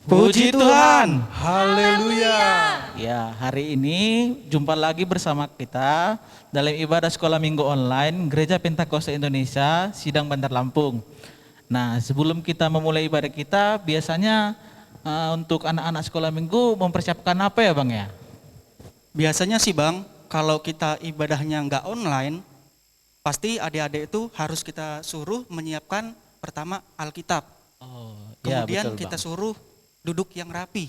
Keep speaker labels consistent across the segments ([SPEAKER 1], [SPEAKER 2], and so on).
[SPEAKER 1] Puji Tuhan.
[SPEAKER 2] Haleluya.
[SPEAKER 3] Ya, hari ini jumpa lagi bersama kita dalam ibadah sekolah minggu online Gereja Pentakosta Indonesia Sidang Bandar Lampung. Nah, sebelum kita memulai ibadah kita, biasanya untuk anak-anak sekolah minggu mempersiapkan apa ya Bang ya?
[SPEAKER 1] Biasanya sih Bang, kalau kita ibadahnya nggak online, pasti adik-adik itu harus kita suruh menyiapkan pertama Alkitab.
[SPEAKER 3] Oh,
[SPEAKER 1] Kemudian
[SPEAKER 3] ya, betul,
[SPEAKER 1] kita
[SPEAKER 3] Bang.
[SPEAKER 1] suruh duduk yang rapi.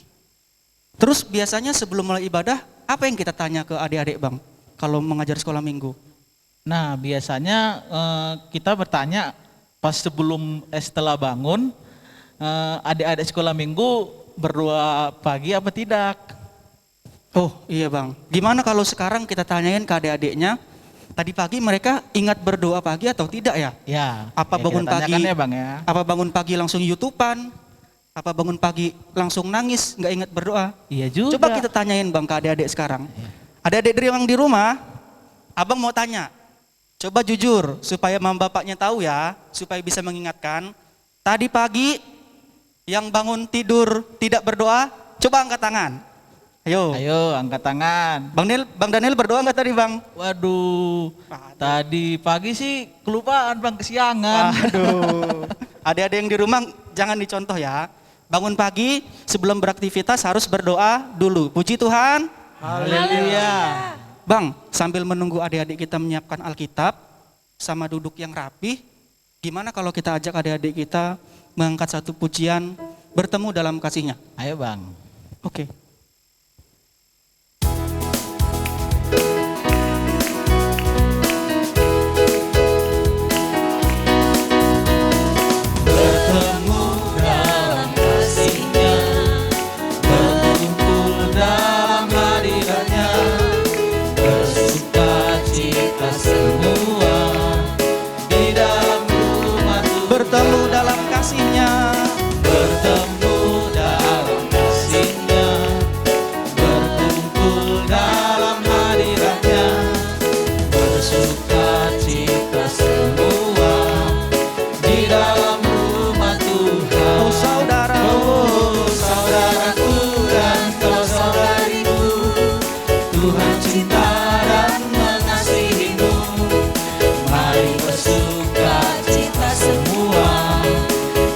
[SPEAKER 1] Terus biasanya sebelum mulai ibadah, apa yang kita tanya ke adik-adik Bang, kalau mengajar sekolah minggu?
[SPEAKER 3] Nah, biasanya kita bertanya pas setelah bangun, adik-adik sekolah minggu berdoa pagi apa tidak?
[SPEAKER 1] Oh iya Bang, gimana kalau sekarang kita tanyain ke adik-adiknya, tadi pagi mereka ingat berdoa pagi atau tidak ya?
[SPEAKER 3] Ya,
[SPEAKER 1] Apa
[SPEAKER 3] ya,
[SPEAKER 1] bangun
[SPEAKER 3] kita tanyakan
[SPEAKER 1] pagi?
[SPEAKER 3] ya Bang ya.
[SPEAKER 1] Apa bangun pagi langsung YouTubean? Apa bangun pagi langsung nangis, nggak ingat berdoa?
[SPEAKER 3] Iya juga.
[SPEAKER 1] Coba kita tanyain Bang ke adik-adik sekarang. Adik-adik dari yang di rumah, Abang mau tanya. Coba jujur supaya mama bapaknya tahu ya, supaya bisa mengingatkan. Tadi pagi yang bangun tidur tidak berdoa, coba angkat tangan. Ayo.
[SPEAKER 3] Ayo angkat tangan.
[SPEAKER 1] Bang Daniel berdoa nggak tadi Bang?
[SPEAKER 3] Waduh, tadi pagi sih kelupaan Bang, kesiangan.
[SPEAKER 1] Aduh. Adik-adik yang di rumah jangan dicontoh ya. Bangun pagi sebelum beraktivitas harus berdoa dulu. Puji Tuhan.
[SPEAKER 3] Haleluya.
[SPEAKER 1] Bang, sambil menunggu adik-adik kita menyiapkan Alkitab sama duduk yang rapi, gimana kalau kita ajak adik-adik kita mengangkat satu pujian bertemu dalam kasihnya?
[SPEAKER 3] Ayo Bang.
[SPEAKER 1] Oke.
[SPEAKER 3] Bertemu dalam kasih-Nya, berkumpul dalam hadirat-Nya, bersuka cita semua di dalam rumah Tuhan.
[SPEAKER 1] Bertemu dalam kasihnya.
[SPEAKER 3] Bertemu dalam kasih-Nya, berkumpul dalam hadirat-Nya, bersuka cita semua di dalam rumah Tuhan.
[SPEAKER 1] Oh saudara,
[SPEAKER 3] Oh saudaraku dan kau saudariku, Tuhan cinta dan mengasihimu. Mari bersuka cita semua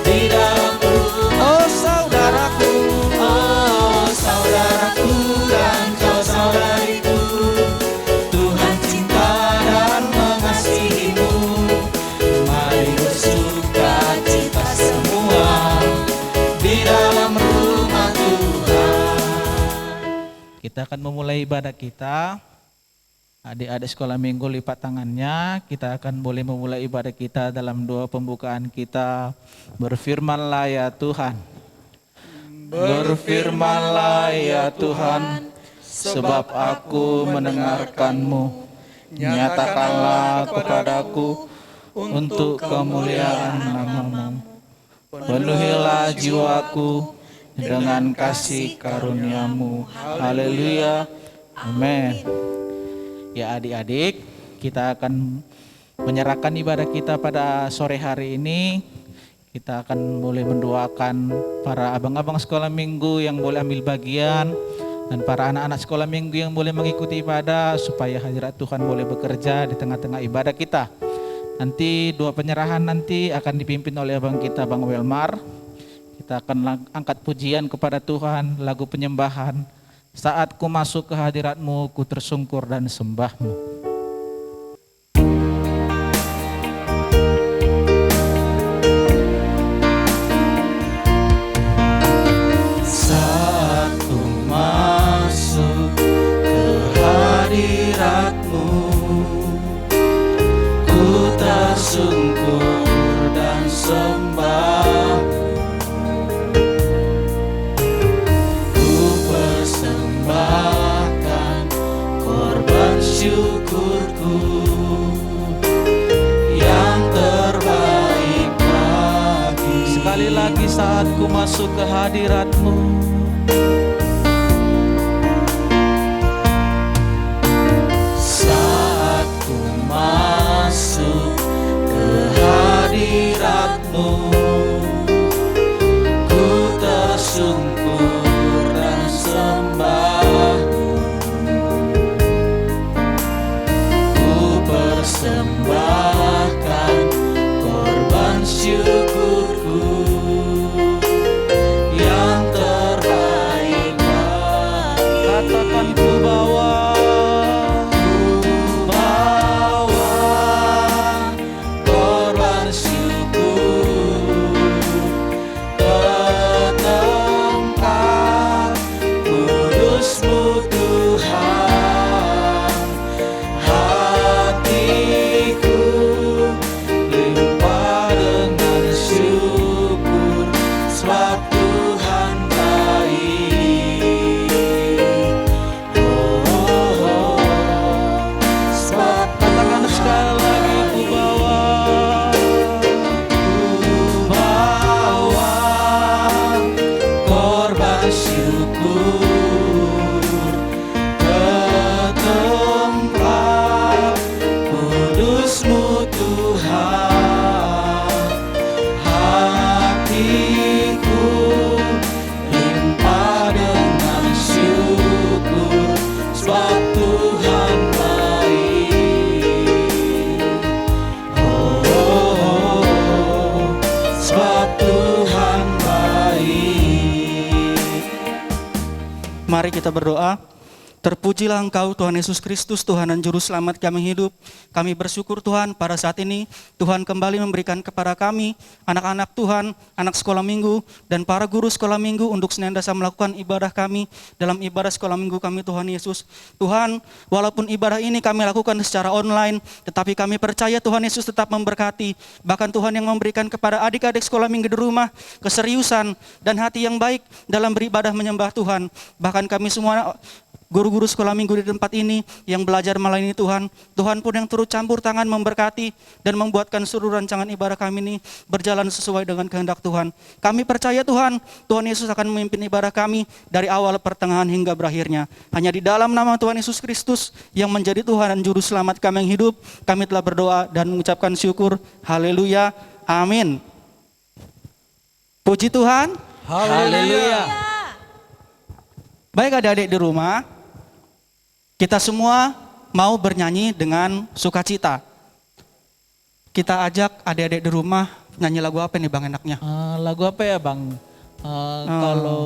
[SPEAKER 3] di dalam rumah.
[SPEAKER 1] oh saudaraku,
[SPEAKER 3] Oh saudaraku dan kau saudariku, Tuhan cinta dan mengasihimu. Mari bersuka cita semua di dalam rumah Tuhan. Kita akan memulai ibadah kita. Adik-adik sekolah minggu lipat tangannya. Kita akan boleh memulai ibadah kita dalam doa pembukaan kita. Berfirmanlah ya Tuhan. Berfirmanlah ya Tuhan, sebab aku mendengarkan-Mu. Nyatakanlah kepadaku untuk kemuliaan nama-Mu. Penuhilah jiwaku dengan kasih karunia-Mu. Haleluya. Amin. Ya adik-adik, kita akan menyerahkan ibadah kita pada sore hari ini. Kita akan boleh mendoakan para abang-abang sekolah minggu yang boleh ambil bagian, dan para anak-anak sekolah minggu yang boleh mengikuti ibadah, supaya hadirat Tuhan boleh bekerja di tengah-tengah ibadah kita. Nanti doa penyerahan nanti akan dipimpin oleh abang kita, Bang Welmar. Kita akan angkat pujian kepada Tuhan, lagu penyembahan. Saat ku masuk ke hadirat-Mu, ku tersungkur dan sembah-Mu. Saat ku masuk ke hadirat-Mu, ku tersungkur dan sembah. Persembahkan korban syukurku yang terbaik bagi. Sekali lagi saat ku masuk ke hadirat-Mu, saat ku masuk ke hadirat-Mu, ku tersungkur
[SPEAKER 1] Mari kita berdoa. Terpujilah Engkau Tuhan Yesus Kristus, Tuhan dan Juru Selamat kami hidup. Kami bersyukur Tuhan pada saat ini Tuhan kembali memberikan kepada kami, anak-anak Tuhan, anak sekolah minggu, dan para guru sekolah minggu untuk senantiasa melakukan ibadah kami dalam ibadah sekolah minggu kami Tuhan Yesus. Tuhan, walaupun ibadah ini kami lakukan secara online, tetapi kami percaya Tuhan Yesus tetap memberkati. Bahkan Tuhan yang memberikan kepada adik-adik sekolah minggu di rumah keseriusan dan hati yang baik dalam beribadah menyembah Tuhan. Bahkan kami semua guru-guru sekolah minggu di tempat ini yang belajar melayani Tuhan, Tuhan pun yang turut campur tangan memberkati dan membuatkan seluruh rancangan ibadah kami ini berjalan sesuai dengan kehendak Tuhan. Kami percaya Tuhan, Tuhan Yesus akan memimpin ibadah kami dari awal pertengahan hingga berakhirnya. Hanya di dalam nama Tuhan Yesus Kristus yang menjadi Tuhan dan Juru Selamat kami yang hidup, kami telah berdoa dan mengucapkan syukur. Haleluya, amin. Puji Tuhan.
[SPEAKER 3] Haleluya.
[SPEAKER 1] Baik adik-adik di rumah, kita semua mau bernyanyi dengan sukacita. Kita ajak adik-adik di rumah nyanyi lagu apa nih Bang enaknya?
[SPEAKER 3] Lagu apa ya Bang? Kalau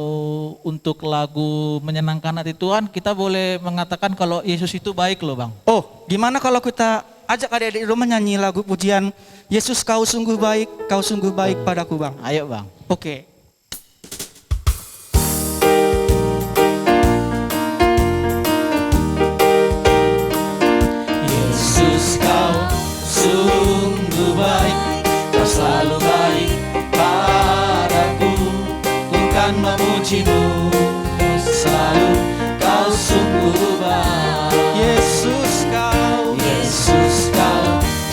[SPEAKER 3] untuk lagu menyenangkan hati Tuhan, kita boleh mengatakan kalau Yesus itu baik loh Bang.
[SPEAKER 1] Oh, gimana kalau kita ajak adik-adik di rumah nyanyi lagu pujian Yesus kau sungguh baik padaku Bang.
[SPEAKER 3] Ayo Bang.
[SPEAKER 1] Oke.
[SPEAKER 3] Yesus kau sungguh baik, kau selalu baik padaku, ku kan memujimu selalu, kau sungguh baik.
[SPEAKER 1] Yesus kau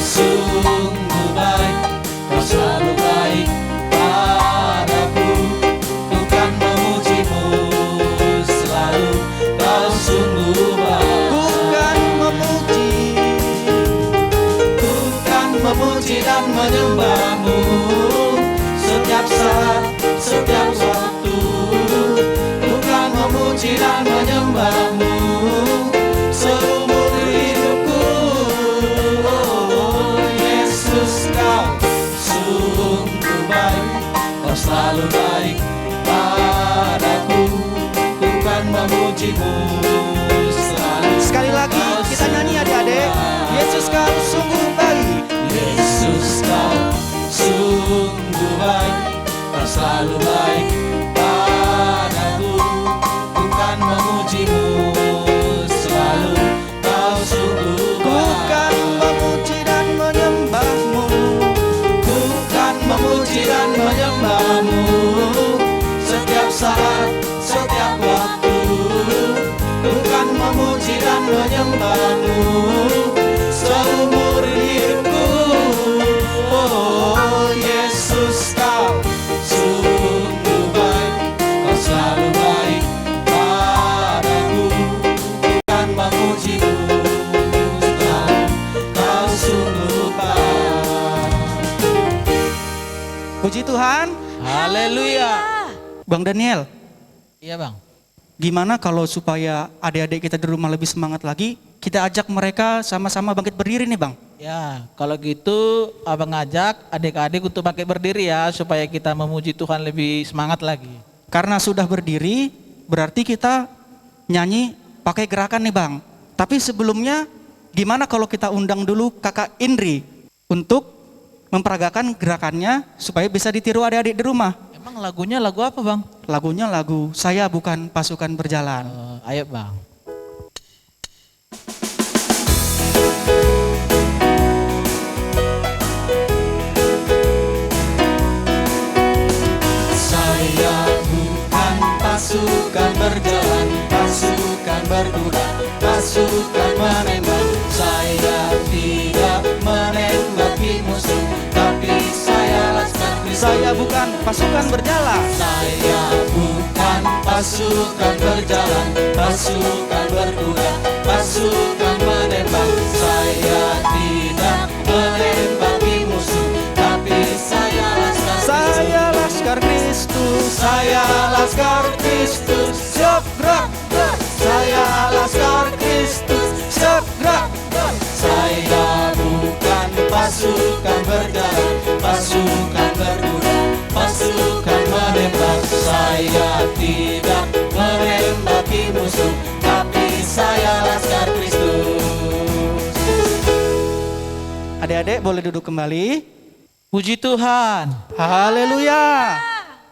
[SPEAKER 3] sungguh baik, kau selalu baik padaku, ku kan memujimu selalu, kau sungguh baik. Memuji dan menyembahmu setiap saat, setiap waktu. Bukan memuji dan menyembahmu seumur hidupku. Oh, Yesus kau sungguh baik, kau selalu baik padaku. Bukan memujimu selalu.
[SPEAKER 1] Sekali lagi kita nyanyi adik-adik. Yesus kau sungguh baik.
[SPEAKER 3] Yesus kau sungguh baik, kau selalu baik padaku, bukan memujimu selalu, kau sungguh baik.
[SPEAKER 1] Bukan memuji dan menyembahmu,
[SPEAKER 3] bukan memuji dan menyembahmu setiap saat, setiap waktu. Bukan memuji dan menyembahmu seumur hidupku. Oh, Yesus kau sungguh baik, kau selalu baik padaku, bukan memujimu selalu, kau sungguh baik.
[SPEAKER 1] puji Tuhan.
[SPEAKER 3] Haleluya.
[SPEAKER 1] Bang Daniel,
[SPEAKER 3] Iya Bang.
[SPEAKER 1] gimana kalau supaya adik-adik kita di rumah lebih semangat lagi, kita ajak mereka sama-sama bangkit berdiri nih Bang.
[SPEAKER 3] Ya, kalau gitu abang ngajak adik-adik untuk bangkit berdiri ya, supaya kita memuji Tuhan lebih semangat lagi.
[SPEAKER 1] Karena sudah berdiri, berarti kita nyanyi pakai gerakan nih Bang. Tapi sebelumnya, gimana kalau kita undang dulu Kakak Indri untuk memperagakan gerakannya supaya bisa ditiru adik-adik di rumah.
[SPEAKER 3] Emang lagunya lagu apa Bang?
[SPEAKER 1] Lagunya lagu Saya Bukan Pasukan Berjalan.
[SPEAKER 3] Ayo Bang. Saya bukan pasukan berjalan, pasukan berkuda, pasukan menembak. Saya tidak menembaki musuh, tapi saya laskar Kristus.
[SPEAKER 1] Saya bukan pasukan berjalan.
[SPEAKER 3] Saya bukan pasukan berjalan, pasukan berkuda, pasukan menembak. Saya tidak menembaki musuh, tapi saya laskar Kristus.
[SPEAKER 1] Saya laskar Kristus.
[SPEAKER 3] Saya laskar Kristus.
[SPEAKER 1] Siap gerak.
[SPEAKER 3] Saya laskar Kristus.
[SPEAKER 1] Siap gerak.
[SPEAKER 3] Saya bukan pasukan berjalan, pasukan berkuda, pasukan menembak. Saya tidak menembaki
[SPEAKER 1] Adik-adik boleh duduk kembali.
[SPEAKER 3] Puji Tuhan.
[SPEAKER 1] Haleluya.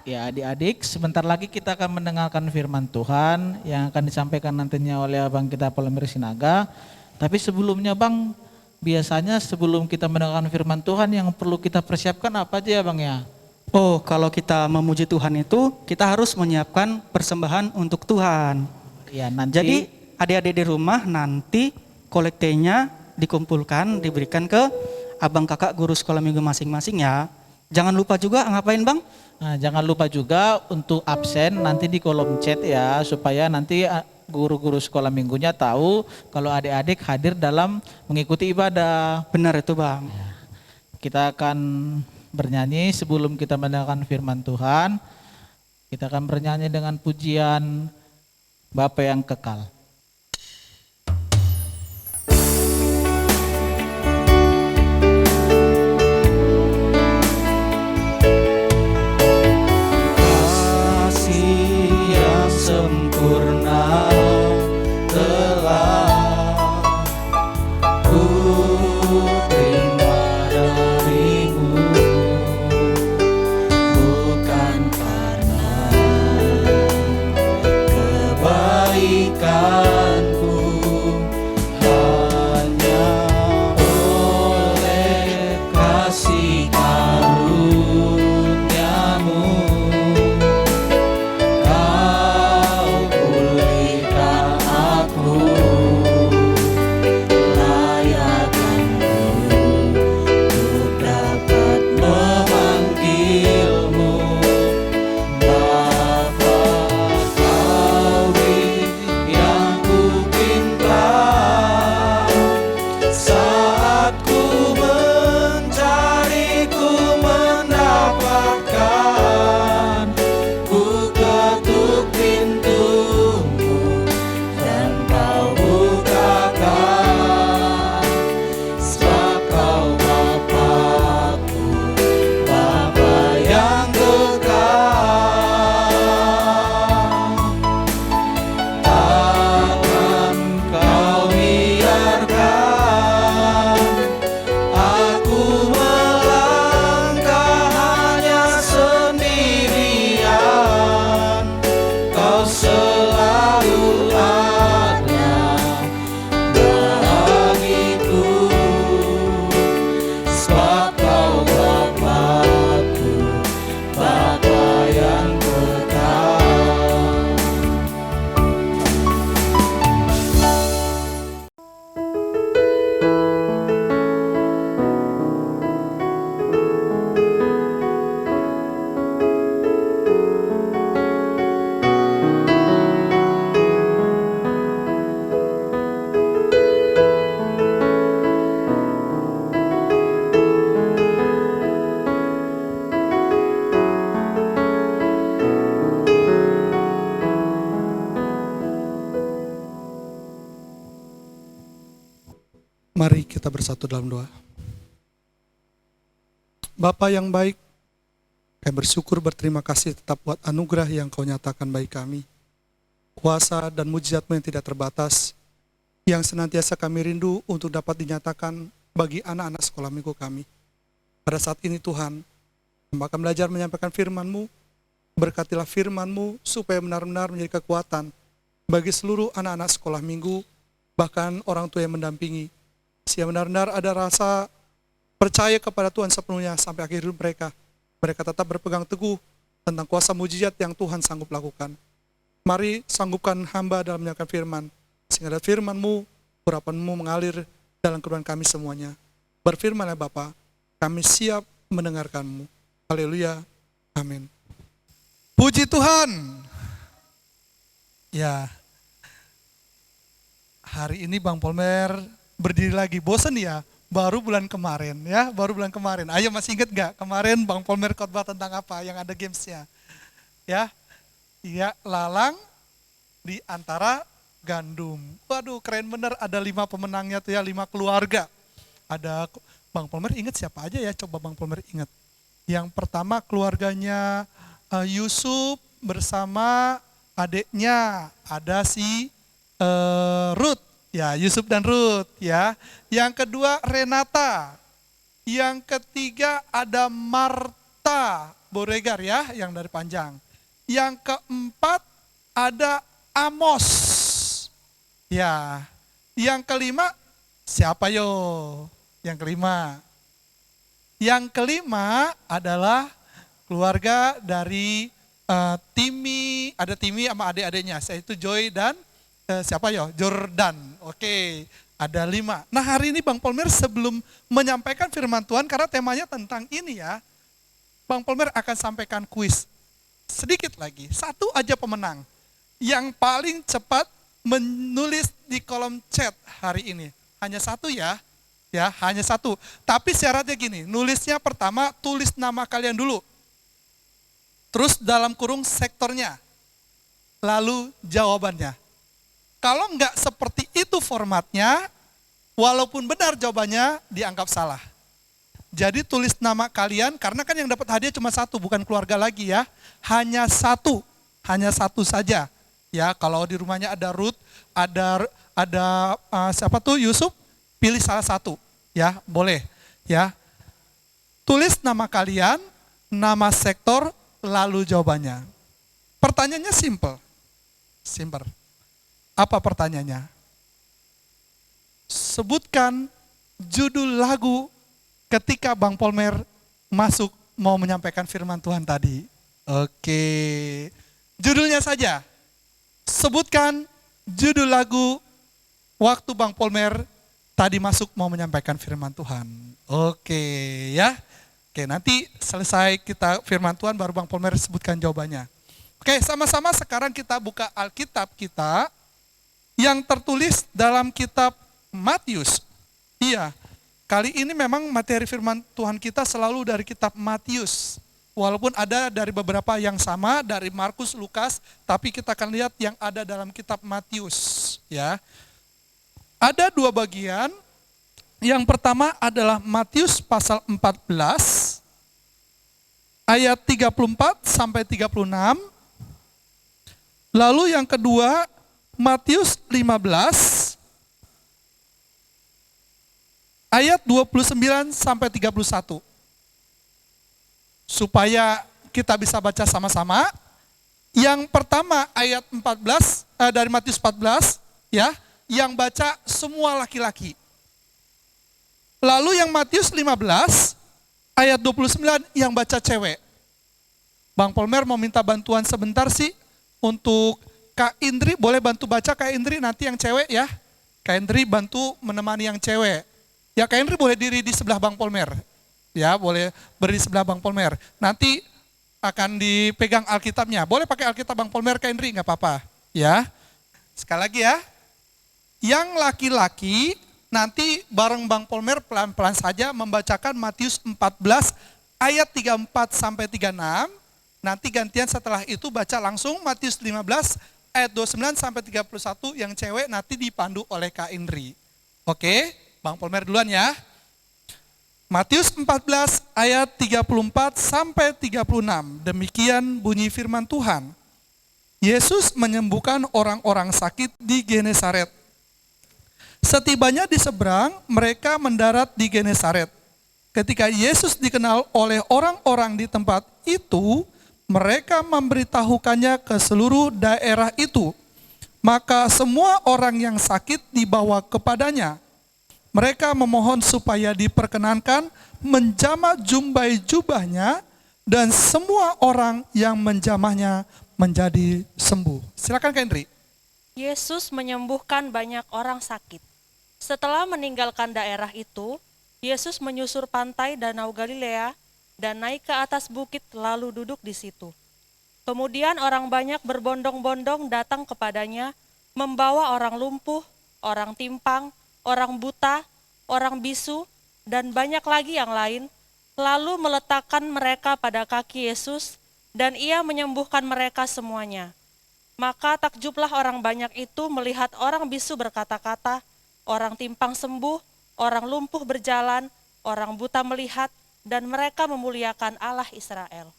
[SPEAKER 3] Ya adik-adik, sebentar lagi kita akan mendengarkan firman Tuhan yang akan disampaikan nantinya oleh Abang kita Polimer Sinaga. Tapi sebelumnya Bang, biasanya sebelum kita mendengarkan firman Tuhan yang perlu kita persiapkan apa aja ya Bang ya?
[SPEAKER 1] Oh, kalau kita memuji Tuhan itu kita harus menyiapkan persembahan untuk Tuhan.
[SPEAKER 3] Ya nanti.
[SPEAKER 1] Jadi adik-adik di rumah nanti kolektenya dikumpulkan, diberikan ke abang kakak guru sekolah minggu masing-masing ya. Jangan lupa juga ngapain Bang?
[SPEAKER 3] Nah, jangan lupa juga untuk absen nanti di kolom chat ya, supaya nanti guru-guru sekolah minggunya tahu kalau adik-adik hadir dalam mengikuti ibadah.
[SPEAKER 1] Benar itu Bang.
[SPEAKER 3] Kita akan bernyanyi sebelum kita mendengarkan firman Tuhan. Kita akan bernyanyi dengan pujian Bapa yang kekal.
[SPEAKER 1] Sempurna telah ku terima darimu, bukan karena kebaikanku, hanya oleh kasih karuniamu.
[SPEAKER 2] Mari kita bersatu dalam doa. Bapa yang baik, kami bersyukur berterima kasih tetap buat anugerah yang Kau nyatakan bagi kami. Kuasa dan mujizat-Mu yang tidak terbatas, yang senantiasa kami rindu untuk dapat dinyatakan bagi anak-anak sekolah minggu kami. Pada saat ini Tuhan, kami akan belajar menyampaikan firman-Mu. Berkatilah firman-Mu supaya benar-benar menjadi kekuatan bagi seluruh anak-anak sekolah minggu, bahkan orang tua yang mendampingi. Sehingga benar-benar ada rasa percaya kepada Tuhan sepenuhnya sampai akhir hidup mereka. Mereka tetap berpegang teguh tentang kuasa mujizat yang Tuhan sanggup lakukan. Mari sanggupkan hamba dalam menyampaikan firman, sehingga ada firman-Mu, urapan-Mu mengalir dalam kehidupan kami semuanya. Berfirman ya Bapa, kami siap mendengarkan-Mu. Haleluya, amin. Puji Tuhan. Ya, hari ini Bang Polmer berdiri lagi, bosan ya, baru bulan kemarin ya, baru bulan kemarin. Ayo masih ingat gak kemarin Bang Polmer khotbah tentang apa yang ada gamesnya? Ya, iya lalang di antara gandum. Waduh keren bener, ada 5 pemenangnya tuh ya, 5 keluarga. Ada Bang Polmer ingat siapa aja ya, coba Bang Polmer ingat. Yang pertama keluarganya Yusuf bersama adiknya, ada si Ruth. Ya, Yusuf dan Ruth ya. Yang kedua Renata Yang ketiga ada Marta Boregar ya, yang dari panjang. Yang keempat ada Amos. Ya. Yang kelima siapa yo? Yang kelima. Yang kelima adalah keluarga dari Timi, ada Timi sama adik-adiknya, yaitu Joy dan siapa yo? Jordan. Oke. Ada 5. Nah hari ini Bang Polmer sebelum menyampaikan firman Tuhan, karena temanya tentang ini ya, Bang Polmer akan sampaikan kuis. Sedikit lagi, satu aja pemenang. Yang paling cepat menulis di kolom chat hari ini. Hanya satu ya, hanya satu. Tapi syaratnya gini, nulisnya pertama tulis nama kalian dulu. Terus dalam kurung sektornya. Lalu jawabannya. Kalau enggak seperti itu formatnya, walaupun benar jawabannya dianggap salah. Jadi tulis nama kalian, karena kan yang dapat hadiah cuma satu, bukan keluarga lagi ya. Hanya satu saja. Ya, kalau di rumahnya ada Ruth, ada siapa tuh Yusuf, pilih salah satu. Ya, boleh. Ya, tulis nama kalian, nama sektor, lalu jawabannya. Pertanyaannya simple. Apa pertanyaannya? Sebutkan judul lagu ketika Bang Polmer masuk mau menyampaikan firman Tuhan tadi. Oke. Judulnya saja. Sebutkan judul lagu waktu Bang Polmer tadi masuk mau menyampaikan firman Tuhan. Oke ya. Oke, nanti selesai kita firman Tuhan baru Bang Polmer sebutkan jawabannya. Oke, sama-sama sekarang kita buka Alkitab kita yang tertulis dalam kitab Matius. Iya, kali ini memang materi firman Tuhan kita selalu dari kitab Matius. Walaupun ada dari beberapa yang sama, dari Markus, Lukas, tapi kita akan lihat yang ada dalam kitab Matius. Ya, ada 2 bagian. Yang pertama adalah Matius pasal 14, ayat 34 sampai 36. Lalu yang kedua, Matius 15 ayat 29 sampai 31. Supaya kita bisa baca sama-sama. Yang pertama ayat 14 dari Matius 14 ya, yang baca semua laki-laki. Lalu yang Matius 15 ayat 29 yang baca cewek. Bang Polmer mau minta bantuan sebentar sih untuk Kak Indri, boleh bantu baca Kak Indri, nanti yang cewek ya. Kak Indri bantu menemani yang cewek. Ya Kak Indri boleh diri di sebelah Bang Polmer. Ya boleh berdiri di sebelah Bang Polmer. Nanti akan dipegang Alkitabnya. Boleh pakai Alkitab Bang Polmer Kak Indri, nggak apa-apa. Ya. Sekali lagi ya. Yang laki-laki nanti bareng Bang Polmer pelan-pelan saja membacakan Matius 14 ayat 34 sampai 36. Nanti gantian setelah itu baca langsung Matius 15 ayat 29 sampai 31 yang cewek nanti dipandu oleh Kak Indri. Oke, Bang Polmer duluan ya. Matius 14 ayat 34 sampai 36. Demikian bunyi firman Tuhan. Yesus menyembuhkan orang-orang sakit di Genesaret. Setibanya di seberang, mereka mendarat di Genesaret. Ketika Yesus dikenal oleh orang-orang di tempat itu, mereka memberitahukannya ke seluruh daerah itu. Maka semua orang yang sakit dibawa kepadanya. Mereka memohon supaya diperkenankan menjamah jumbai jubahnya, dan semua orang yang menjamahnya menjadi sembuh. Silakan Kak Indri.
[SPEAKER 4] Yesus menyembuhkan banyak orang sakit. Setelah meninggalkan daerah itu, Yesus menyusur pantai Danau Galilea dan naik ke atas bukit lalu duduk di situ. Kemudian orang banyak berbondong-bondong datang kepadanya, membawa orang lumpuh, orang timpang, orang buta, orang bisu, dan banyak lagi yang lain, lalu meletakkan mereka pada kaki Yesus, dan ia menyembuhkan mereka semuanya. Maka takjublah orang banyak itu melihat orang bisu berkata-kata, orang timpang sembuh, orang lumpuh berjalan, orang buta melihat, dan mereka memuliakan Allah Israel.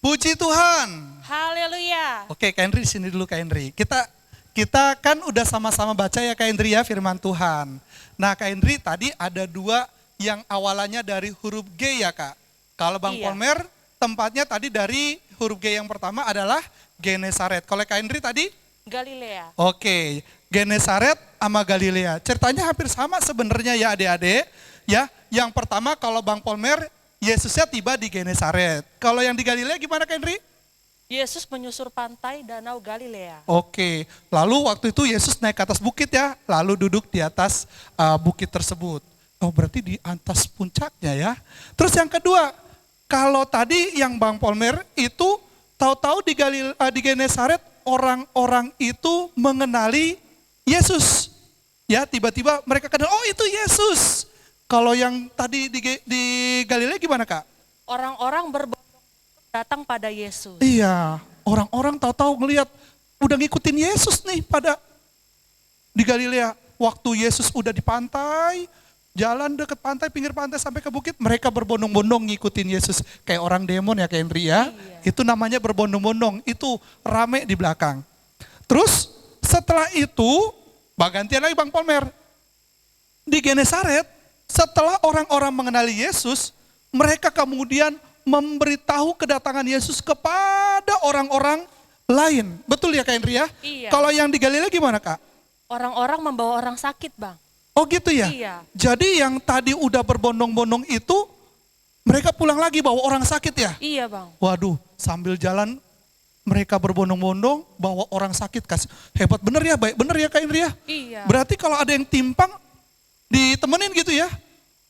[SPEAKER 2] Puji Tuhan.
[SPEAKER 4] Haleluya.
[SPEAKER 2] Oke, Kak Indri sini dulu Kak Indri. Kita kan udah sama-sama baca ya Kak Indri ya firman Tuhan. Nah Kak Indri tadi ada 2 yang awalannya dari huruf G ya Kak. Kalau Bang
[SPEAKER 4] Iya.
[SPEAKER 2] Polmer tempatnya tadi dari huruf G yang pertama adalah Genesaret. Kalau Kak Indri tadi?
[SPEAKER 4] Galilea.
[SPEAKER 2] Oke, Genesaret sama Galilea. Ceritanya hampir sama sebenarnya ya adik-adik. Ya, yang pertama kalau Bang Polmer, Yesusnya tiba di Genesaret. Kalau yang di Galilea gimana Kak Indri?
[SPEAKER 4] Yesus menyusur pantai Danau Galilea.
[SPEAKER 2] Oke, lalu waktu itu Yesus naik ke atas bukit ya, lalu duduk di atas bukit tersebut. Oh berarti di atas puncaknya ya. Terus yang kedua, kalau tadi yang Bang Polmer itu tahu-tahu di Genesaret orang-orang itu mengenali Yesus. Ya, tiba-tiba mereka kenal, oh itu Yesus. Kalau yang tadi di Galilea gimana Kak?
[SPEAKER 4] Orang-orang berbondong-bondong datang pada Yesus.
[SPEAKER 2] Iya, orang-orang tahu-tahu ngelihat udah ngikutin Yesus nih pada di Galilea. Waktu Yesus udah di pantai, jalan deket pantai, pinggir pantai sampai ke bukit, mereka berbondong-bondong ngikutin Yesus. Kayak orang demon ya Kak Henry ya.
[SPEAKER 4] Iya.
[SPEAKER 2] Itu namanya berbondong-bondong, itu rame di belakang. Terus setelah itu, gantian lagi Bang Polmer. Di Genesaret, setelah orang-orang mengenali Yesus, mereka kemudian memberitahu kedatangan Yesus kepada orang-orang lain. Betul ya Kak Henry ya?
[SPEAKER 4] Iya.
[SPEAKER 2] Kalau yang di Galilea gimana Kak?
[SPEAKER 4] Orang-orang membawa orang sakit, Bang.
[SPEAKER 2] Oh gitu ya?
[SPEAKER 4] Iya.
[SPEAKER 2] Jadi yang tadi udah berbondong-bondong itu, mereka pulang lagi bawa orang sakit ya?
[SPEAKER 4] Iya, Bang.
[SPEAKER 2] Waduh, sambil jalan mereka berbondong-bondong bawa orang sakit. Hebat bener ya, baik bener ya Kak Indri ya?
[SPEAKER 4] Iya.
[SPEAKER 2] Berarti kalau ada yang timpang, ditemenin gitu ya?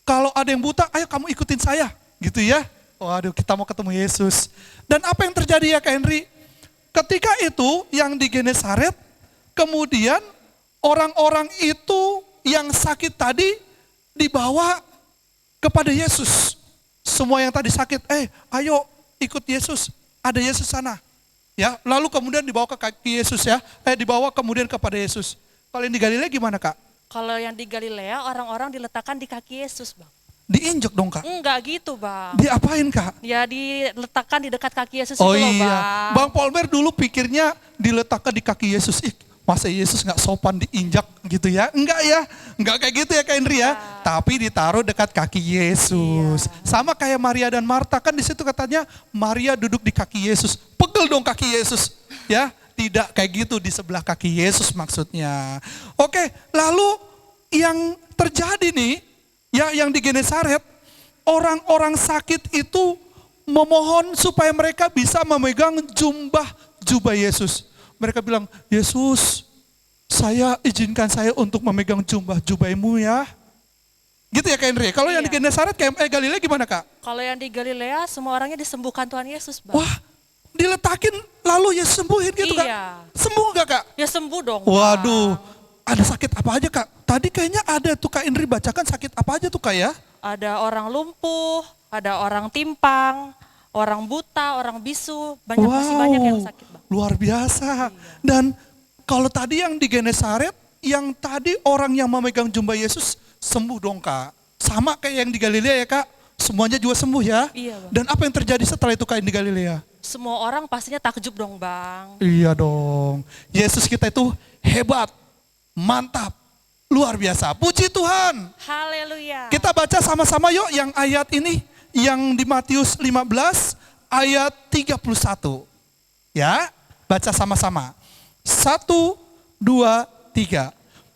[SPEAKER 2] Kalau ada yang buta, ayo kamu ikutin saya, gitu ya? Waduh, kita mau ketemu Yesus. Dan apa yang terjadi ya Kak Henry? Ketika itu yang di Genesaret, kemudian orang-orang itu yang sakit tadi dibawa kepada Yesus. Semua yang tadi sakit, ayo ikut Yesus, ada Yesus sana. Ya, lalu kemudian dibawa ke kaki Yesus ya, dibawa kemudian kepada Yesus. Kalau yang di Galilea gimana Kak?
[SPEAKER 4] Kalau yang di Galilea, orang-orang diletakkan di kaki Yesus, Bang.
[SPEAKER 2] Diinjek dong Kak?
[SPEAKER 4] Enggak gitu, Bang.
[SPEAKER 2] Diapain Kak?
[SPEAKER 4] Ya diletakkan di dekat kaki Yesus
[SPEAKER 2] Oh
[SPEAKER 4] itu loh,
[SPEAKER 2] iya,
[SPEAKER 4] Bang.
[SPEAKER 2] Bang Polmer dulu pikirnya diletakkan di kaki Yesus. Masa Yesus nggak sopan diinjak gitu ya? Enggak ya, enggak kayak gitu ya Kak Indri ya. Tapi ditaruh dekat kaki Yesus.
[SPEAKER 4] Iya.
[SPEAKER 2] Sama kayak Maria dan Marta, kan di situ katanya Maria duduk di kaki Yesus. Pegel dong kaki Yesus. Ya, tidak kayak gitu di sebelah kaki Yesus maksudnya. Oke, lalu yang terjadi nih, ya yang di Genesaret, orang-orang sakit itu memohon supaya mereka bisa memegang jubah Yesus. Mereka bilang, Yesus, izinkan saya untuk memegang jubahmu ya. Gitu ya Kak Henry. Kalau yang di
[SPEAKER 4] Iya.
[SPEAKER 2] Genesaret, Galilea gimana Kak?
[SPEAKER 4] Kalau yang di Galilea, semua orangnya disembuhkan Tuhan Yesus, Bang.
[SPEAKER 2] Wah, diletakin lalu Yesus sembuhin gitu
[SPEAKER 4] Iya.
[SPEAKER 2] Kak? Sembuh gak Kak?
[SPEAKER 4] Ya sembuh dong, Bang.
[SPEAKER 2] Waduh, ada sakit apa aja Kak? Tadi kayaknya ada tuh Kak Indri bacakan sakit apa aja tuh Kak ya?
[SPEAKER 4] Ada orang lumpuh, ada orang timpang, orang buta, orang bisu, masih banyak yang sakit, Bang.
[SPEAKER 2] Luar biasa. Dan kalau tadi yang di Genesaret, yang tadi orang yang memegang jubah Yesus sembuh dong Kak. Sama kayak yang di Galilea ya Kak, semuanya juga sembuh ya.
[SPEAKER 4] Iya, Bang.
[SPEAKER 2] Dan apa yang terjadi setelah itu Kak di Galilea?
[SPEAKER 4] Semua orang pastinya takjub dong, Bang.
[SPEAKER 2] Iya dong, Yesus kita itu hebat, mantap, luar biasa. Puji Tuhan.
[SPEAKER 4] Haleluya.
[SPEAKER 2] Kita baca sama-sama yuk yang ayat ini, yang di Matius 15 ayat 31. Ya, baca sama-sama. 1, 2, 3.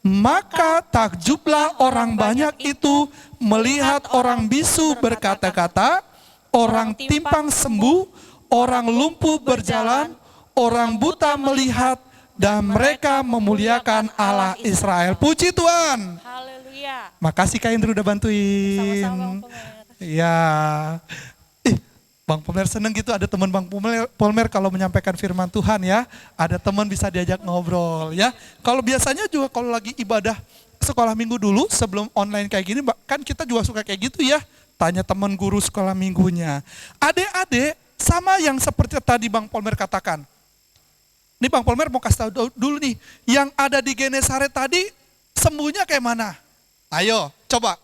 [SPEAKER 2] Maka takjublah orang banyak itu melihat orang bisu berkata-kata, orang timpang sembuh, orang lumpuh berjalan, orang buta melihat, dan mereka memuliakan Allah Israel. Puji Tuhan.
[SPEAKER 4] Haleluya.
[SPEAKER 2] Makasih Kak Indri udah bantuin.
[SPEAKER 4] Sama-sama, Bang Polmer.
[SPEAKER 2] Ya, Bang Polmer seneng gitu ada teman Bang Polmer kalau menyampaikan firman Tuhan ya. Ada teman bisa diajak ngobrol ya. Kalau biasanya juga kalau lagi ibadah sekolah minggu dulu sebelum online kayak gini, kan kita juga suka kayak gitu ya. Tanya teman guru sekolah minggunya. Adik-adik sama yang seperti tadi Bang Polmer katakan. Ini Bang Polmer mau kasih tahu dulu nih. Yang ada di Genesaret tadi sembuhnya kayak mana? Ayo coba.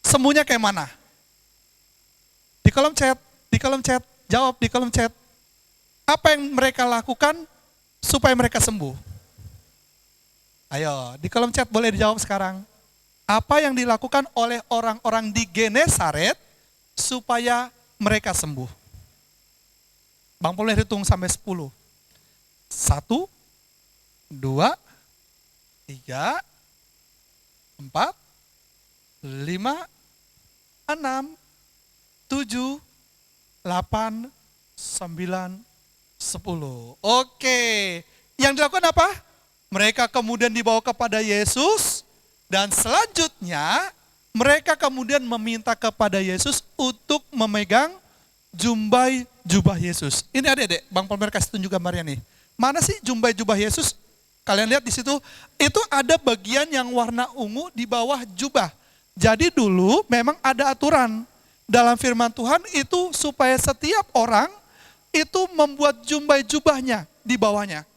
[SPEAKER 2] Sembuhnya kayak mana? Di kolom chat, jawab di kolom chat. Apa yang mereka lakukan supaya mereka sembuh? Ayo, di kolom chat boleh dijawab sekarang. Apa yang dilakukan oleh orang-orang di Genesaret supaya mereka sembuh? Bang Paul hitung sampai 10. 1, 2, 3, 4, 5, 6, 7, 8, 9, 10. Oke. Yang dilakukan apa? Mereka kemudian dibawa kepada Yesus, dan selanjutnya mereka kemudian meminta kepada Yesus untuk memegang jumbai jubah Yesus. Ini adik-adik, Bang Palmer kasih tunjuk gambarnya nih. Mana sih jumbai jubah Yesus? Kalian lihat di situ, itu ada bagian yang warna ungu di bawah jubah. Jadi dulu memang ada aturan dalam firman Tuhan itu supaya setiap orang itu membuat jumbai jubahnya di bawahnya.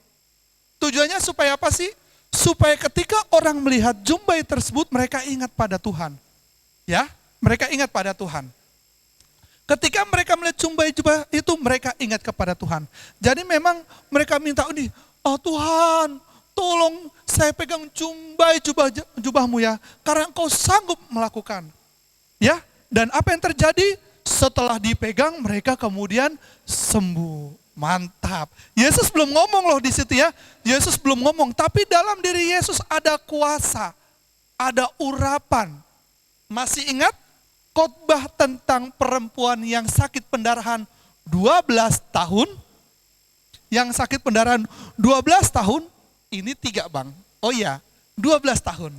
[SPEAKER 2] Tujuannya supaya apa sih? Supaya ketika orang melihat jumbai tersebut mereka ingat pada Tuhan. Ya, mereka ingat pada Tuhan. Ketika mereka melihat jumbai jubah itu mereka ingat kepada Tuhan. Jadi memang mereka minta ini, oh Tuhan, tolong saya pegang jumbai jubahmu ya, karena engkau sanggup melakukan. Ya, dan apa yang terjadi? Setelah dipegang mereka kemudian sembuh. Mantap. Yesus belum ngomong loh di situ ya. Yesus belum ngomong, tapi dalam diri Yesus ada kuasa, ada urapan. Masih ingat khotbah tentang perempuan yang sakit pendarahan 12 tahun? Yang sakit pendarahan 12 tahun, ini 3 bang. Oh iya, 12 tahun.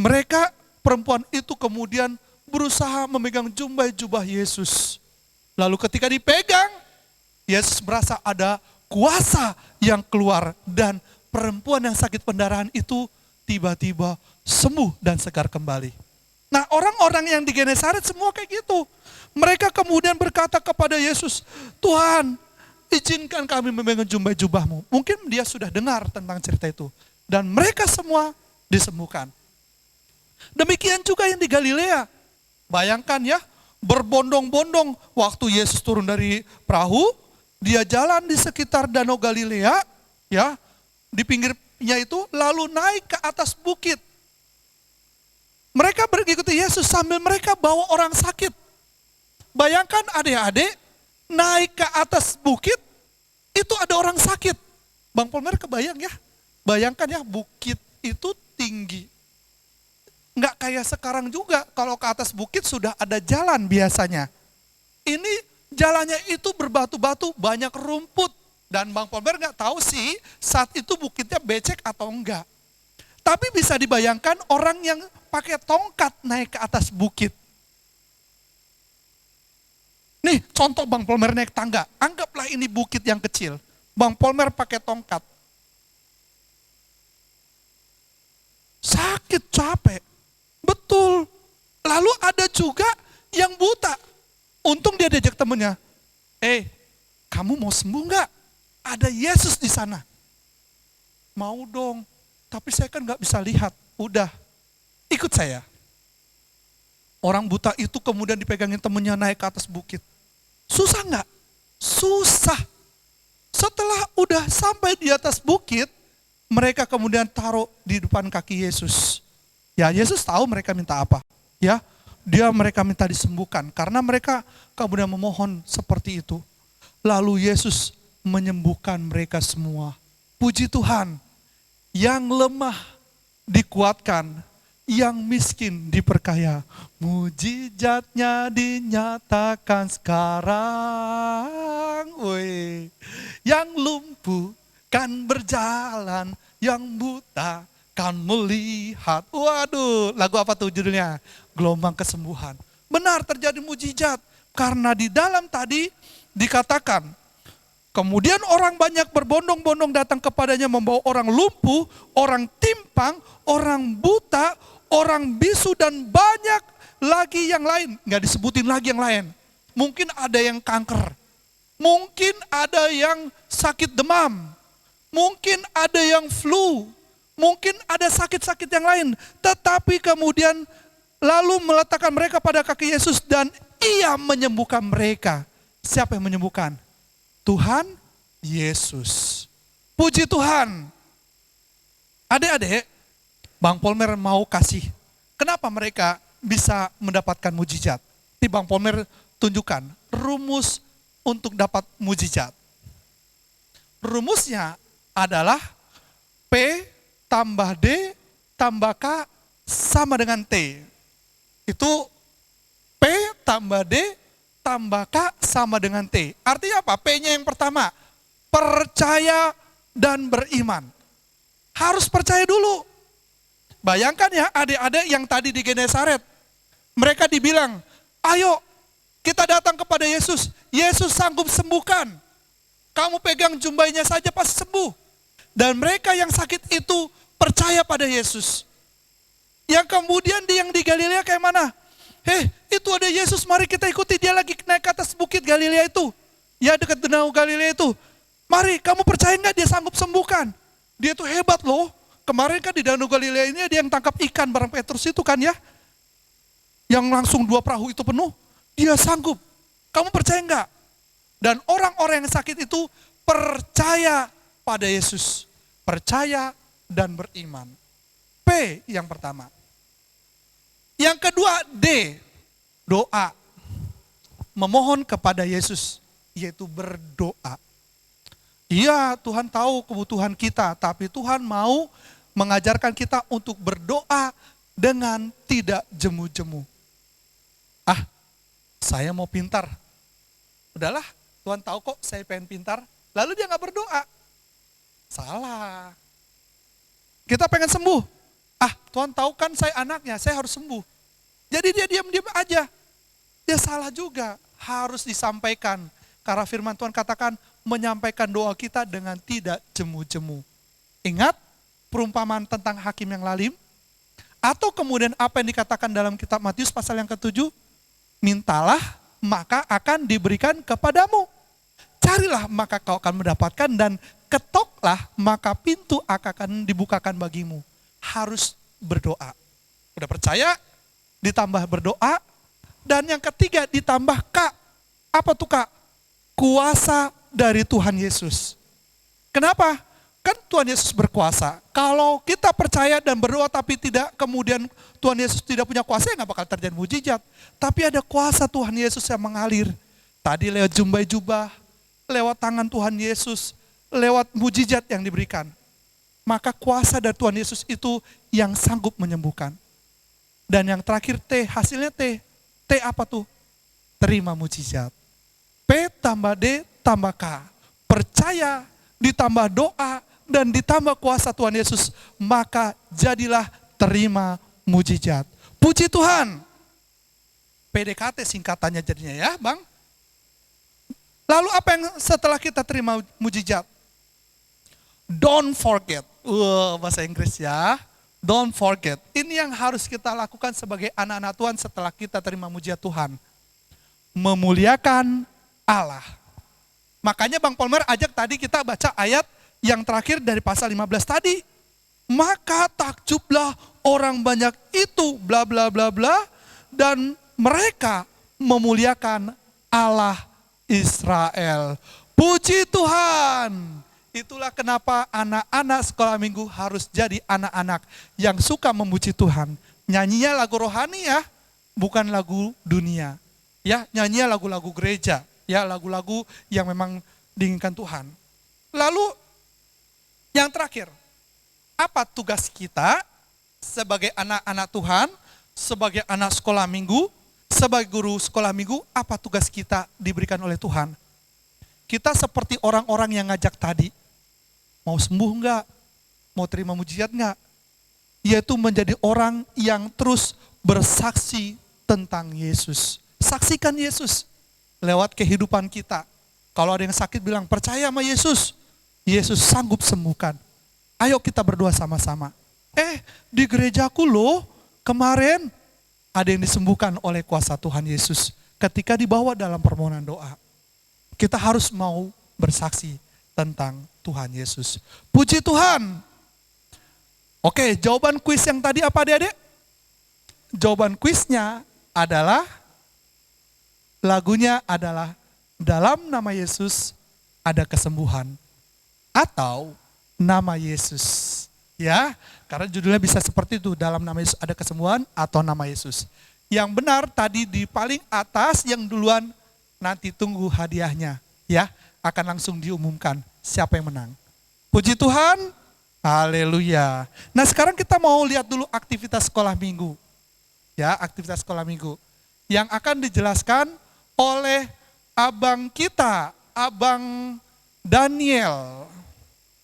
[SPEAKER 2] Mereka, perempuan itu kemudian berusaha memegang jumbai jubah Yesus. Lalu ketika dipegang, Yesus merasa ada kuasa yang keluar. Dan perempuan yang sakit pendarahan itu tiba-tiba sembuh dan segar kembali. Nah, orang-orang yang di Genesaret semua kayak gitu. Mereka kemudian berkata kepada Yesus, Tuhan, izinkan kami memegang jumbai jubahmu. Mungkin dia sudah dengar tentang cerita itu. Dan mereka semua disembuhkan. Demikian juga yang di Galilea. Bayangkan ya, berbondong-bondong waktu Yesus turun dari perahu, dia jalan di sekitar Danau Galilea, ya, di pinggirnya itu, lalu naik ke atas bukit. Mereka mengikuti Yesus sambil mereka bawa orang sakit. Bayangkan adik-adik, naik ke atas bukit, itu ada orang sakit. Bang Polmer kebayang ya, bayangkan ya bukit itu tinggi. Nggak kayak sekarang juga, kalau ke atas bukit sudah ada jalan biasanya. Ini jalannya itu berbatu-batu, banyak rumput. Dan Bang Polmer nggak tahu sih saat itu bukitnya becek atau enggak. Tapi bisa dibayangkan orang yang pakai tongkat naik ke atas bukit. Nih contoh Bang Polmer naik tangga, anggaplah ini bukit yang kecil. Bang Polmer pakai tongkat. Sakit, capek. Betul. Lalu ada juga yang buta. Untung dia diajak temennya. Kamu mau sembuh nggak? Ada Yesus di sana. Mau dong. Tapi saya kan nggak bisa lihat. Udah, ikut saya. Orang buta itu kemudian dipegangin temennya naik ke atas bukit. Susah nggak? Susah. Setelah udah sampai di atas bukit, mereka kemudian taruh di depan kaki Yesus. Ya, Yesus tahu mereka minta apa. Ya, mereka minta disembuhkan karena mereka kemudian memohon seperti itu. Lalu Yesus menyembuhkan mereka semua. Puji Tuhan. Yang lemah dikuatkan, yang miskin diperkaya. Mujizatnya dinyatakan sekarang. Woi. Yang lumpuh kan berjalan, yang buta kan melihat. Waduh, lagu apa tuh judulnya? Gelombang kesembuhan. Benar terjadi mujizat. Karena di dalam tadi dikatakan, kemudian orang banyak berbondong-bondong datang kepadanya membawa orang lumpuh, orang timpang, orang buta, orang bisu, dan banyak lagi yang lain. Nggak disebutin lagi yang lain. Mungkin ada yang kanker. Mungkin ada yang sakit demam. Mungkin ada yang flu. Mungkin ada sakit-sakit yang lain. Tetapi kemudian lalu meletakkan mereka pada kaki Yesus dan Ia menyembuhkan mereka. Siapa yang menyembuhkan? Tuhan Yesus. Puji Tuhan. Adik-adik, Bang Polmer mau kasih. Kenapa mereka bisa mendapatkan mujizat? Di Bang Polmer tunjukkan rumus untuk dapat mujizat. Rumusnya adalah P tambah D tambah K sama dengan T. Itu P tambah D tambah K sama dengan T. Artinya apa? P-nya yang pertama, percaya dan beriman. Harus percaya dulu. Bayangkan ya adik-adik yang tadi di Genesaret. Mereka dibilang, ayo kita datang kepada Yesus. Yesus sanggup sembuhkan. Kamu pegang jumbainya saja pasti sembuh. Dan mereka yang sakit itu percaya pada Yesus. Yang kemudian yang di Galilea kayak mana? Itu ada Yesus, mari kita ikuti. Dia lagi naik ke atas bukit Galilea itu. Ya, dekat danau Galilea itu. Mari, kamu percaya nggak dia sanggup sembuhkan? Dia tuh hebat loh. Kemarin kan di danau Galilea ini dia yang tangkap ikan bareng Petrus itu kan ya. Yang langsung 2 perahu itu penuh. Dia sanggup. Kamu percaya nggak? Dan orang-orang yang sakit itu percaya pada Yesus. Percaya dan beriman. P yang pertama. Yang kedua D, doa. Memohon kepada Yesus, yaitu berdoa. Iya, Tuhan tahu kebutuhan kita, tapi Tuhan mau mengajarkan kita untuk berdoa dengan tidak jemu-jemu. Saya mau pintar. Udahlah, Tuhan tahu kok saya pengen pintar. Lalu dia nggak berdoa. Salah. Kita pengen sembuh. Tuhan tahu kan saya anaknya, saya harus sembuh. Jadi dia diam-diam aja. Dia salah juga. Harus disampaikan. Karena firman Tuhan katakan, menyampaikan doa kita dengan tidak jemu-jemu. Ingat perumpamaan tentang hakim yang lalim? Atau kemudian apa yang dikatakan dalam kitab Matius pasal yang ke-7? Mintalah, maka akan diberikan kepadamu. Carilah, maka kau akan mendapatkan, dan ketoklah, maka pintu akan dibukakan bagimu. Harus berdoa. Udah percaya, ditambah berdoa, dan yang ketiga ditambah K. Apa tuh K? Kuasa dari Tuhan Yesus. Kenapa? Kan Tuhan Yesus berkuasa. Kalau kita percaya dan berdoa tapi tidak, kemudian Tuhan Yesus tidak punya kuasa, ya nggak bakal terjadi mujizat. Tapi ada kuasa Tuhan Yesus yang mengalir. Tadi lewat jumbai jubah, lewat tangan Tuhan Yesus, lewat mujizat yang diberikan. Maka kuasa dari Tuhan Yesus itu yang sanggup menyembuhkan. Dan yang terakhir T, hasilnya T. T apa tuh? Terima mujizat. P tambah D tambah K. Percaya ditambah doa dan ditambah kuasa Tuhan Yesus, maka jadilah terima mujizat. Puji Tuhan. PDKT singkatannya jadinya ya Bang. Lalu apa yang setelah kita terima mujizat? Don't forget. Bahasa Inggris ya. Don't forget. Ini yang harus kita lakukan sebagai anak-anak Tuhan setelah kita terima mujizat Tuhan. Memuliakan Allah. Makanya Bang Polmer ajak tadi kita baca ayat yang terakhir dari pasal 15 tadi. Maka takjublah orang banyak itu bla bla bla bla, dan mereka memuliakan Allah Israel. Puji Tuhan. Itulah kenapa anak-anak sekolah minggu harus jadi anak-anak yang suka memuji Tuhan. Nyanyinya lagu rohani ya, bukan lagu dunia. Ya, nyanyinya lagu-lagu gereja, ya lagu-lagu yang memang diinginkan Tuhan. Lalu yang terakhir, apa tugas kita sebagai anak-anak Tuhan, sebagai anak sekolah minggu, sebagai guru sekolah minggu? Apa tugas kita diberikan oleh Tuhan? Kita seperti orang-orang yang ngajak tadi, mau sembuh enggak? Mau terima mujizat enggak? Yaitu menjadi orang yang terus bersaksi tentang Yesus. Saksikan Yesus lewat kehidupan kita. Kalau ada yang sakit bilang, percaya sama Yesus. Yesus sanggup sembuhkan. Ayo kita berdoa sama-sama. Di gerejaku loh, kemarin ada yang disembuhkan oleh kuasa Tuhan Yesus ketika dibawa dalam permohonan doa. Kita harus mau bersaksi tentang Tuhan Yesus. Puji Tuhan. Oke, jawaban kuis yang tadi apa adik-adik? Jawaban kuisnya adalah, lagunya adalah, dalam nama Yesus ada kesembuhan. Atau nama Yesus Ya, karena judulnya bisa seperti itu, dalam nama Yesus ada kesembuhan atau nama Yesus. Yang benar tadi di paling atas, yang duluan nanti tunggu hadiahnya. Ya, akan langsung diumumkan siapa yang menang. Puji Tuhan, haleluya. Nah sekarang kita mau lihat dulu aktivitas sekolah minggu. Ya, aktivitas sekolah minggu. Yang akan dijelaskan oleh abang kita, Abang Daniel.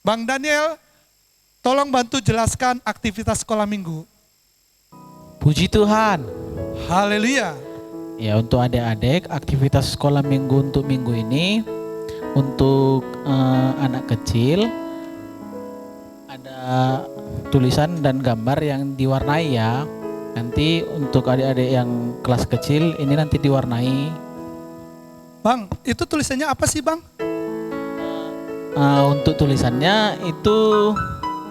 [SPEAKER 2] Bang Daniel, tolong bantu jelaskan aktivitas sekolah minggu.
[SPEAKER 3] Puji Tuhan.
[SPEAKER 2] Haleluya.
[SPEAKER 3] Ya, untuk adik-adik, aktivitas sekolah minggu untuk minggu ini, untuk anak kecil, ada tulisan dan gambar yang diwarnai ya. Nanti untuk adik-adik yang kelas kecil, ini nanti diwarnai.
[SPEAKER 2] Bang, itu tulisannya apa sih Bang?
[SPEAKER 3] Untuk tulisannya itu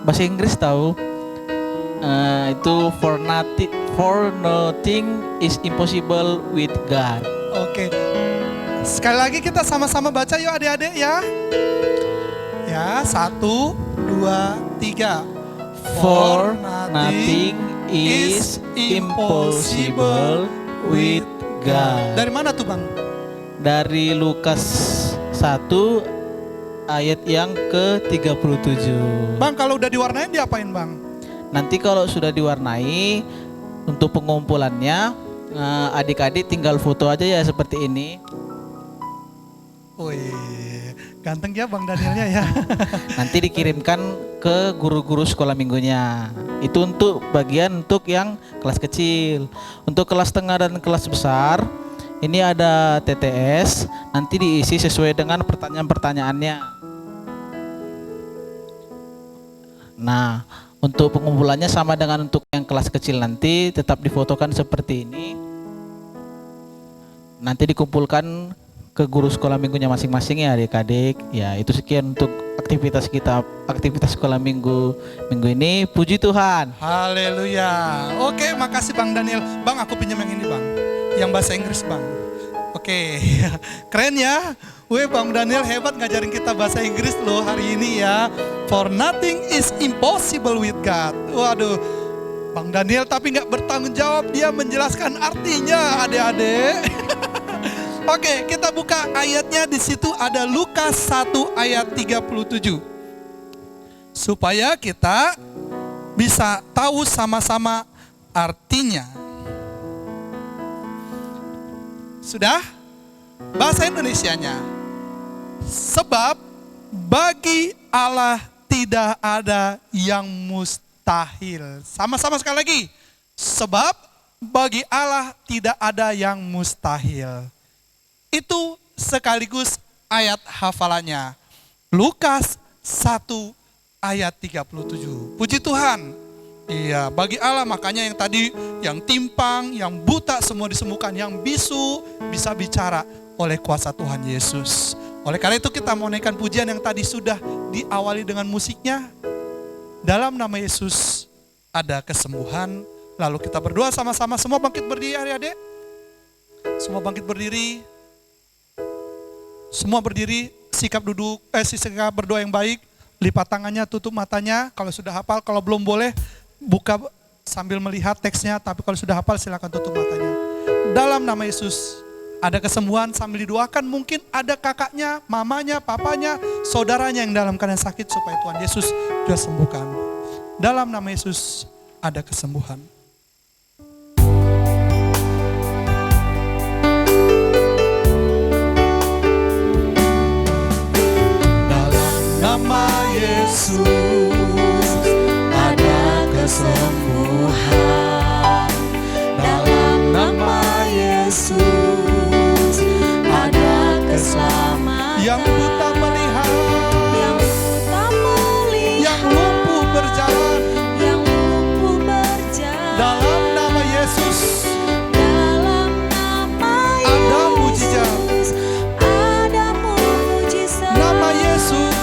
[SPEAKER 3] bahasa Inggris tahu. Itu for nothing is impossible with God.
[SPEAKER 2] Oke. Sekali lagi kita sama-sama baca yuk adik-adik ya. Ya, 1, 2, 3.
[SPEAKER 3] For nothing is impossible with God.
[SPEAKER 2] Dari mana tuh Bang?
[SPEAKER 3] Dari Lukas 1 ayat yang ke-37.
[SPEAKER 2] Bang, kalau udah diwarnain diapain Bang?
[SPEAKER 3] Nanti kalau sudah diwarnai, untuk pengumpulannya adik-adik tinggal foto aja ya seperti ini.
[SPEAKER 2] Wih, ganteng ya Bang Danielnya ya.
[SPEAKER 3] Nanti dikirimkan ke guru-guru sekolah minggunya. Itu untuk bagian untuk yang kelas kecil. Untuk kelas tengah dan kelas besar, ini ada TTS, nanti diisi sesuai dengan pertanyaan-pertanyaannya. Nah, untuk pengumpulannya sama dengan untuk yang kelas kecil, nanti tetap difotokan seperti ini. Nanti dikumpulkan ke guru sekolah minggunya masing-masing ya adik-adik. Ya, itu sekian untuk aktivitas kita, aktivitas sekolah minggu ini. Puji Tuhan.
[SPEAKER 2] Haleluya. Oke, makasih Bang Daniel. Bang, aku pinjam yang ini Bang. Yang bahasa Inggris Bang. Oke, keren ya. Weh, Bang Daniel hebat ngajarin kita bahasa Inggris loh hari ini ya. For nothing is impossible with God. Waduh, Bang Daniel tapi nggak bertanggung jawab, dia menjelaskan artinya adik-adik. Oke, kita buka ayatnya, di situ ada Lukas 1 ayat 37. Supaya kita bisa tahu sama-sama artinya. Sudah? Bahasa Indonesianya. Sebab bagi Allah tidak ada yang mustahil. Sama-sama sekali lagi. Sebab bagi Allah tidak ada yang mustahil. Itu sekaligus ayat hafalannya. Lukas 1 ayat 37. Puji Tuhan. Iya, bagi Allah, makanya yang tadi, yang timpang, yang buta semua disembuhkan, yang bisu bisa bicara oleh kuasa Tuhan Yesus. Oleh karena itu kita mau naikkan pujian yang tadi sudah diawali dengan musiknya. Dalam nama Yesus ada kesembuhan. Lalu kita berdoa sama-sama, semua bangkit berdiri adik-adik. Semua bangkit berdiri. Semua berdiri, sikap berdoa yang baik. Lipat tangannya, tutup matanya. Kalau sudah hafal, kalau belum boleh buka sambil melihat teksnya, tapi kalau sudah hafal silakan tutup matanya. Dalam nama Yesus ada kesembuhan sambil didoakan. Mungkin ada kakaknya, mamanya, papanya, saudaranya yang dalam keadaan sakit supaya Tuhan Yesus juga sembuhkan. Dalam nama Yesus ada kesembuhan. Dalam nama Yesus ada kesembuhan. Dalam nama Yesus ada keselamatan. Yang buta melihat, yang lumpuh berjalan. Dalam nama Yesus ada mujizat. Nama Yesus.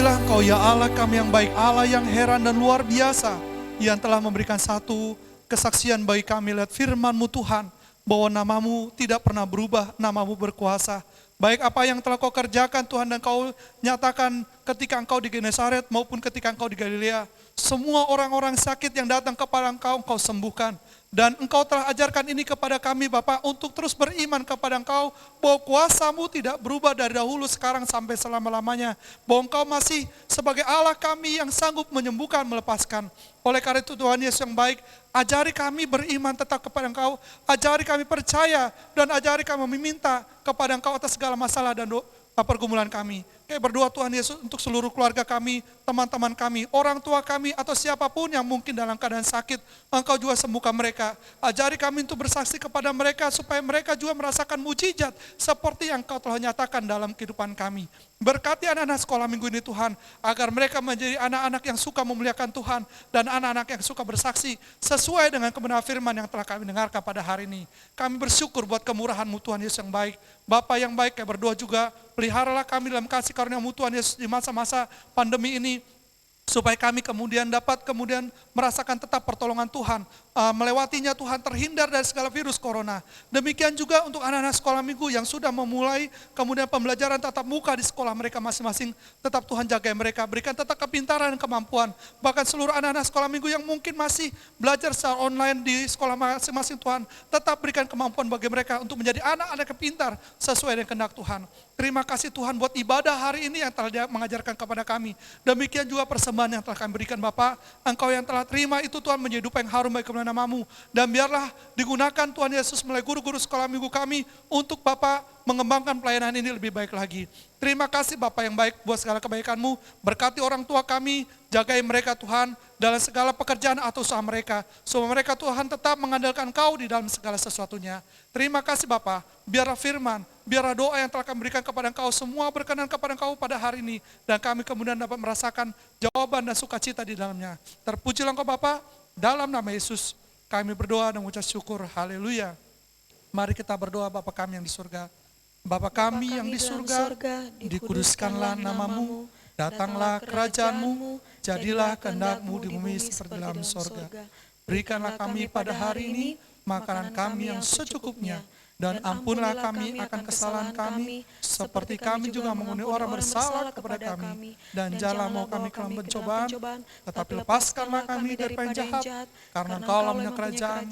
[SPEAKER 2] Terpujilah Engkau ya Allah kami yang baik, Allah yang heran dan luar biasa, yang telah memberikan satu kesaksian bagi kami lewat firman-Mu Tuhan, bahwa nama-Mu tidak pernah berubah, nama-Mu berkuasa. Baik apa yang telah Kau kerjakan Tuhan, dan Kau nyatakan ketika Engkau di Genesaret maupun ketika Engkau di Galilea, semua orang-orang sakit yang datang kepada Engkau, Engkau sembuhkan. Dan Engkau telah ajarkan ini kepada kami Bapa, untuk terus beriman kepada Engkau, bahwa kuasa-Mu tidak berubah dari dahulu, sekarang sampai selama-lamanya. Bahwa Engkau masih sebagai Allah kami yang sanggup menyembuhkan, melepaskan. Oleh karena itu Tuhan Yesus yang baik, ajari kami beriman tetap kepada Engkau, ajari kami percaya, dan ajari kami meminta kepada Engkau atas segala masalah dan pergumulan kami. Kayak berdoa Tuhan Yesus untuk seluruh keluarga kami, teman-teman kami, orang tua kami, atau siapapun yang mungkin dalam keadaan sakit, Engkau juga sembuhkan mereka. Ajari kami untuk bersaksi kepada mereka, supaya mereka juga merasakan mujizat seperti yang Engkau telah nyatakan dalam kehidupan kami. Berkati anak-anak sekolah minggu ini Tuhan, agar mereka menjadi anak-anak yang suka memuliakan Tuhan, dan anak-anak yang suka bersaksi sesuai dengan kebenaran firman yang telah kami dengarkan pada hari ini. Kami bersyukur buat kemurahan-Mu Tuhan Yesus yang baik. Bapa yang baik, kami berdoa juga, peliharalah kami dalam kasih karunia-Mu Tuhan Yesus di masa-masa pandemi ini, supaya kami kemudian dapat merasakan tetap pertolongan Tuhan, melewatinya Tuhan, terhindar dari segala virus corona. Demikian juga untuk anak-anak sekolah minggu yang sudah memulai kemudian pembelajaran tatap muka di sekolah mereka masing-masing, tetap Tuhan jaga mereka, berikan tetap kepintaran dan kemampuan. Bahkan seluruh anak-anak sekolah minggu yang mungkin masih belajar secara online di sekolah masing-masing Tuhan, tetap berikan kemampuan bagi mereka untuk menjadi anak-anak yang pintar sesuai dengan kehendak Tuhan. Terima kasih Tuhan buat ibadah hari ini yang telah Dia mengajarkan kepada kami. Demikian juga persembahan yang telah kami berikan Bapa. Engkau yang telah terima itu Tuhan menjadi dupa yang harum bagi kemuliaan nama-Mu. Dan biarlah digunakan Tuhan Yesus melalui guru-guru sekolah minggu kami untuk Bapa mengembangkan pelayanan ini lebih baik lagi. Terima kasih Bapa yang baik buat segala kebaikan-Mu. Berkati orang tua kami, jagai mereka Tuhan dalam segala pekerjaan atau usaha mereka. Supaya mereka Tuhan tetap mengandalkan Kau di dalam segala sesuatunya. Terima kasih Bapa, biarlah firman, biarlah doa yang telah kami berikan kepada Engkau semua berkenan kepada Engkau pada hari ini. Dan kami kemudian dapat merasakan jawaban dan sukacita di dalamnya. Terpujilah Engkau Bapa, dalam nama Yesus kami berdoa dan mengucap syukur. Haleluya. Mari kita berdoa. Bapa kami yang di surga, Bapa kami yang di surga, dikuduskanlah nama-Mu, datanglah kerajaan-Mu, jadilah kehendak-Mu di bumi seperti dalam surga. Berikanlah kami pada hari ini makanan kami yang secukupnya, dan ampunlah kami akan kesalahan kami, seperti kami juga mengampuni orang bersalah kepada kami. Dan janganlah mau kami ke dalam pencobaan, tetapi lepaskanlah kami dari yang jahat, karena Engkau-lah punya kerajaan,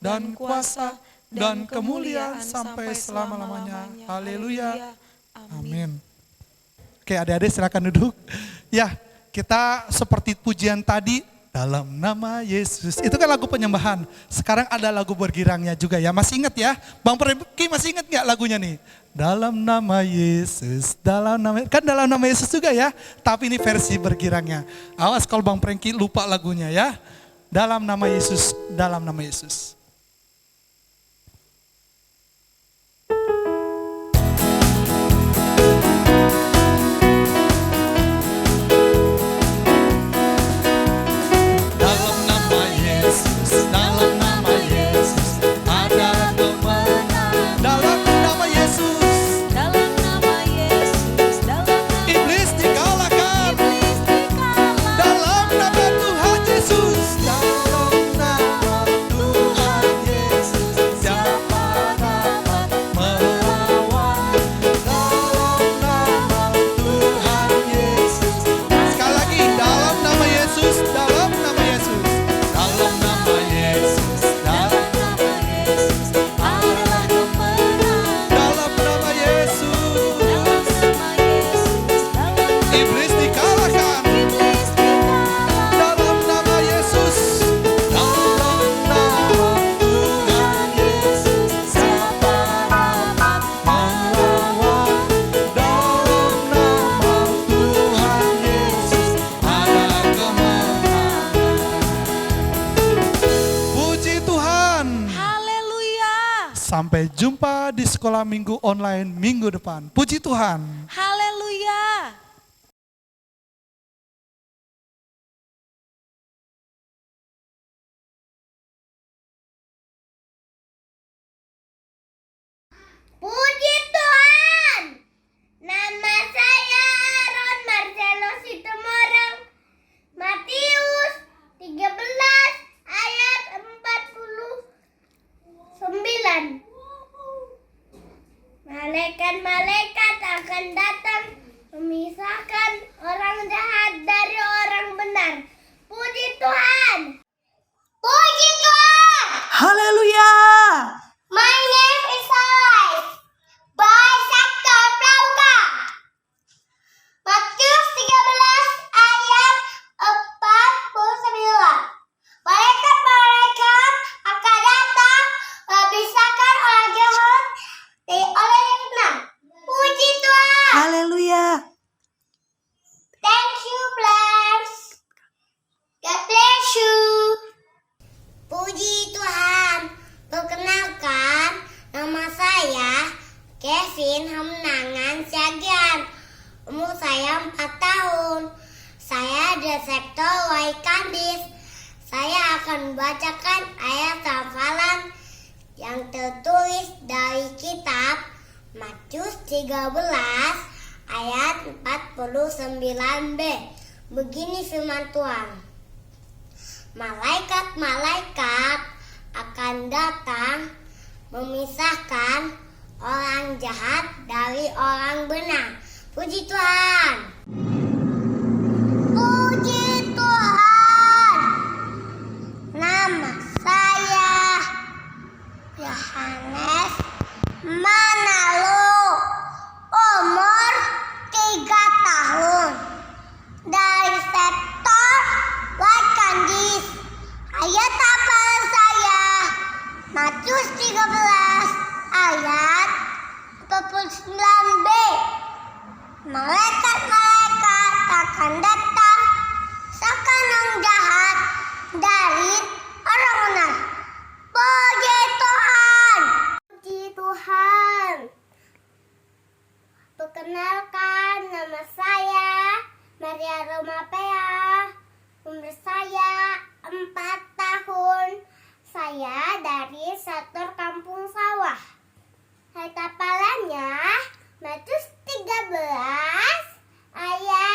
[SPEAKER 2] dan kuasa, dan kemuliaan sampai selama-lamanya. Haleluya. Amin. Oke, adik-adik silakan duduk. Ya, kita seperti pujian tadi, dalam nama Yesus. Itu kan lagu penyembahan. Sekarang ada lagu bergirangnya juga ya. Masih ingat ya? Bang Prengki masih ingat gak lagunya nih? Dalam nama Yesus, dalam nama Yesus juga ya. Tapi ini versi bergirangnya. Awas kalau Bang Prengki lupa lagunya ya. Dalam nama Yesus, dalam nama Yesus. Sampai jumpa di sekolah minggu online minggu depan. Puji Tuhan.
[SPEAKER 4] Haleluya.
[SPEAKER 5] Puji Tuhan. Nama saya Aaron Marcelo dari sektor Waikandis. Saya akan membacakan ayat hafalan yang tertulis dari kitab Matius 13 ayat 49b. Begini firman Tuhan. Malaikat-malaikat akan datang memisahkan orang jahat dari orang benar. Puji Tuhan. Puji Tuhan. Nama saya Yohanes Manalo, umur 3 tahun, dari sektor Wakandis. Ayat hafalan saya Matius 13 ayat 49b. Malaikat-malaikat akan datang memisahkan orang jahat dari orang benar. Puji Tuhan. Puji Tuhan. Perkenalkan, nama saya Maria Romapea. Umur saya 4 tahun. Saya dari sektor Kampung Sawah. Ayat hafalannya Matius 13 ayat